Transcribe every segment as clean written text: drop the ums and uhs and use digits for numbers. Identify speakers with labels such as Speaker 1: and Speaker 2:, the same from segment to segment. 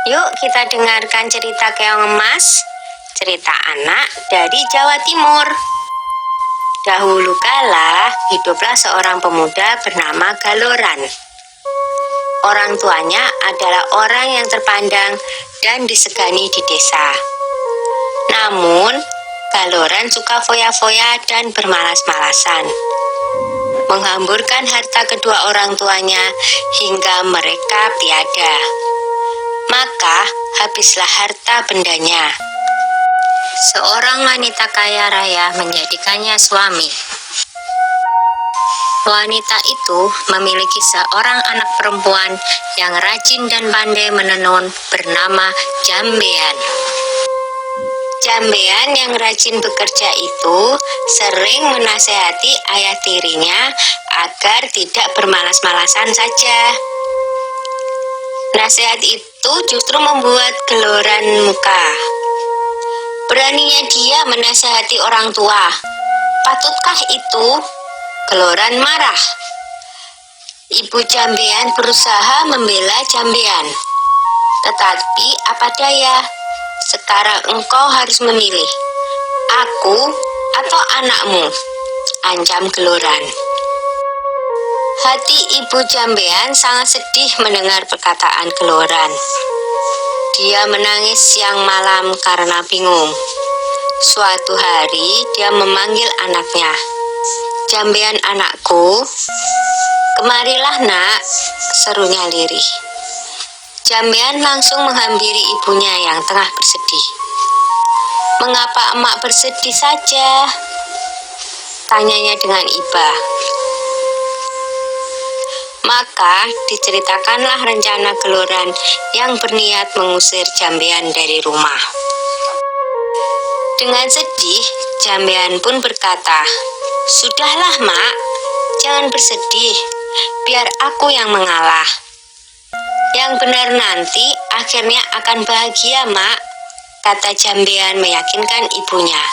Speaker 1: Yuk kita dengarkan cerita Keong Emas, cerita anak dari Jawa Timur. Dahulu kala hiduplah seorang pemuda bernama Galoran. Orang tuanya adalah orang yang terpandang dan disegani di desa. Namun, Galoran suka foya-foya dan bermalas-malasan, menghamburkan harta kedua orang tuanya hingga mereka tiada. Maka habislah harta bendanya. Seorang wanita kaya raya menjadikannya suami. Wanita itu memiliki seorang anak perempuan yang rajin dan pandai menenun bernama Jambean. Jambean yang rajin bekerja itu sering menasehati ayah tirinya agar tidak bermalas-malasan saja. Nasihat itu justru membuat Galoran muka. Beraninya dia menasehati orang tua. Patutkah itu? Galoran marah. Ibu Jambean berusaha membela Jambean. Tetapi apa daya, sekarang engkau harus memilih, aku atau anakmu, ancam Galoran. Hati ibu Jambean sangat sedih mendengar perkataan Galoran. Dia menangis siang malam karena bingung. Suatu hari dia memanggil anaknya. Jambean anakku, kemarilah nak, serunya lirih. Jambean langsung menghampiri ibunya yang tengah bersedih. Mengapa emak bersedih saja? Tanyanya dengan iba. Maka diceritakanlah rencana Galoran yang berniat mengusir Jambean dari rumah. Dengan sedih, Jambean pun berkata, "Sudahlah mak, jangan bersedih, biar aku yang mengalah. Yang benar nanti akhirnya akan bahagia mak," kata Jambean meyakinkan ibunya.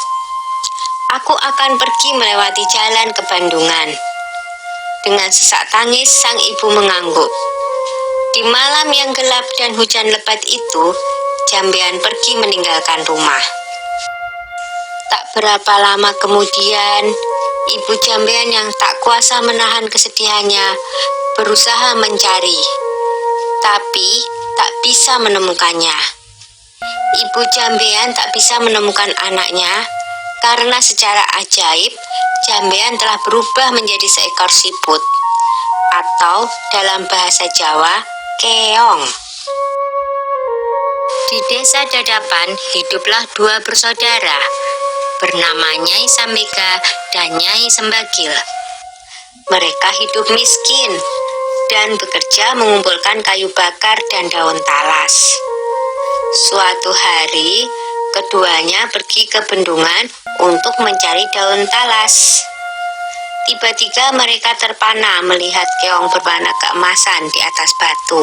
Speaker 1: "Aku akan pergi melewati jalan ke Bandungan." Dengan sesak tangis sang ibu mengangguk. Di malam yang gelap dan hujan lebat itu, Jambean pergi meninggalkan rumah. Tak berapa lama kemudian, ibu Jambean yang tak kuasa menahan kesedihannya berusaha mencari, tapi tak bisa menemukannya. Ibu Jambean tak bisa menemukan anaknya karena secara ajaib Jambean telah berubah menjadi seekor siput, atau dalam bahasa Jawa, keong. Di desa Dadapan hiduplah dua bersaudara, bernama Nyai Sambika dan Nyai Sembagil. Mereka hidup miskin dan bekerja mengumpulkan kayu bakar dan daun talas. Suatu hari, keduanya pergi ke bendungan untuk mencari daun talas. Tiba-tiba mereka terpana melihat keong berwarna keemasan di atas batu.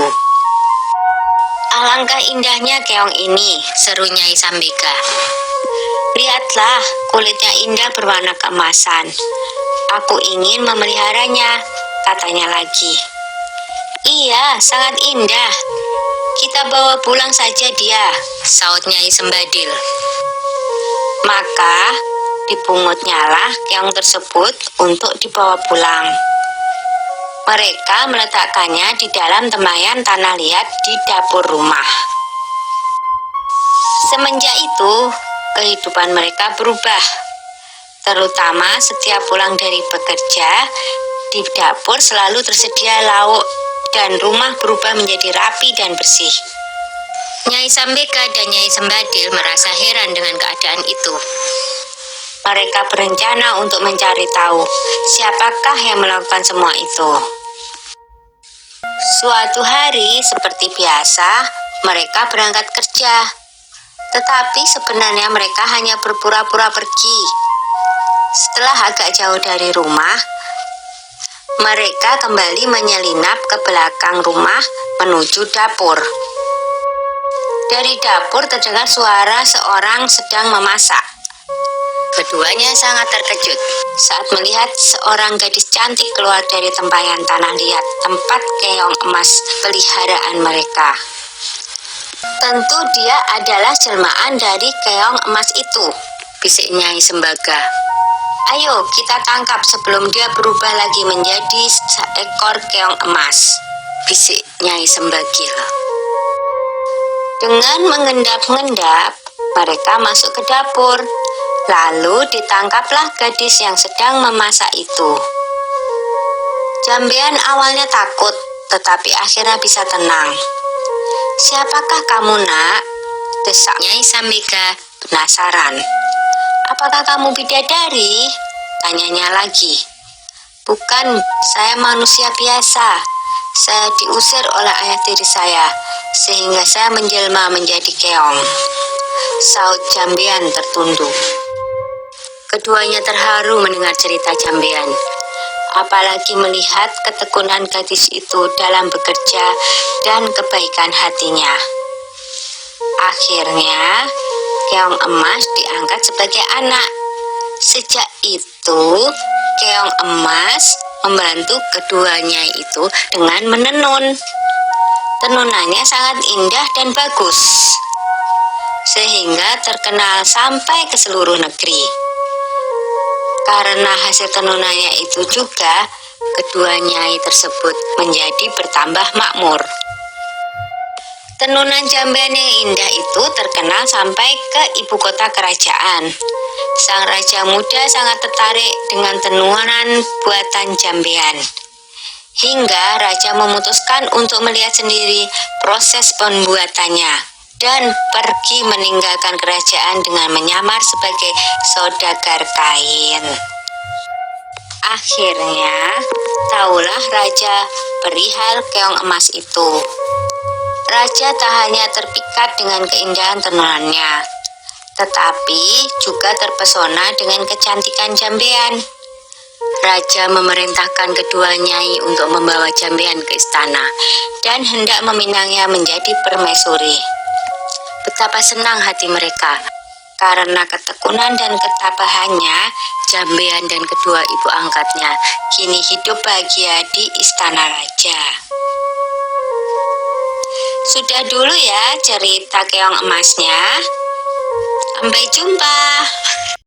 Speaker 1: "Alangkah indahnya keong ini," seru Nyai Sambika. "Lihatlah, kulitnya indah berwarna keemasan. Aku ingin memeliharanya," katanya lagi. "Iya, sangat indah. Kita bawa pulang saja dia," saut Nyai Sembadil. Maka dipungutnyalah keong tersebut untuk dibawa pulang. Mereka meletakkannya di dalam tempayan tanah liat di dapur rumah. Semenjak itu, kehidupan mereka berubah. Terutama setiap pulang dari bekerja, di dapur selalu tersedia lauk dan rumah berubah menjadi rapi dan bersih. Nyai Sambika dan Nyai Sembadil merasa heran dengan keadaan itu. Mereka berencana untuk mencari tahu siapakah yang melakukan semua itu. Suatu hari, seperti biasa, mereka berangkat kerja. Tetapi sebenarnya mereka hanya berpura-pura pergi. Setelah agak jauh dari rumah, mereka kembali menyelinap ke belakang rumah menuju dapur. Dari dapur terdengar suara seorang sedang memasak. Keduanya sangat terkejut saat melihat seorang gadis cantik keluar dari tempayan tanah liat tempat keong emas peliharaan mereka. Tentu dia adalah jelmaan dari keong emas itu, bisik Nyai Sembaga. Ayo kita tangkap sebelum dia berubah lagi menjadi seekor keong emas, bisik Nyai Sembagil. Dengan mengendap-endap, mereka masuk ke dapur. Lalu ditangkaplah gadis yang sedang memasak itu. Jambean awalnya takut, tetapi akhirnya bisa tenang. "Siapakah kamu, nak?" desak Nyai Sambika penasaran. "Apakah kamu bidadari?" tanyanya lagi. "Bukan, saya manusia biasa. Saya diusir oleh ayah tiri saya, sehingga saya menjelma menjadi keong," saut Jambean tertunduk. Keduanya terharu mendengar cerita Jambean, apalagi melihat ketekunan gadis itu dalam bekerja dan kebaikan hatinya. Akhirnya, keong emas diangkat sebagai anak. Sejak itu, keong emas membantu keduanya itu dengan menenun. Tenunannya sangat indah dan bagus, sehingga terkenal sampai ke seluruh negeri. Karena hasil tenunannya itu juga, kedua nyai tersebut menjadi bertambah makmur. Tenunan Jambean yang indah itu terkenal sampai ke ibu kota kerajaan. Sang raja muda sangat tertarik dengan tenunan buatan Jambean, hingga raja memutuskan untuk melihat sendiri proses pembuatannya dan pergi meninggalkan kerajaan dengan menyamar sebagai saudagar kain. Akhirnya, tahulah raja perihal keong emas itu. Raja tak hanya terpikat dengan keindahan tenunannya, tetapi juga terpesona dengan kecantikan Jambean. Raja memerintahkan kedua nyai untuk membawa Jambean ke istana dan hendak meminangnya menjadi permaisuri. Betapa senang hati mereka, karena ketekunan dan ketabahannya, Jambean dan kedua ibu angkatnya kini hidup bahagia di istana raja. Sudah dulu ya cerita keong emasnya. Sampai jumpa.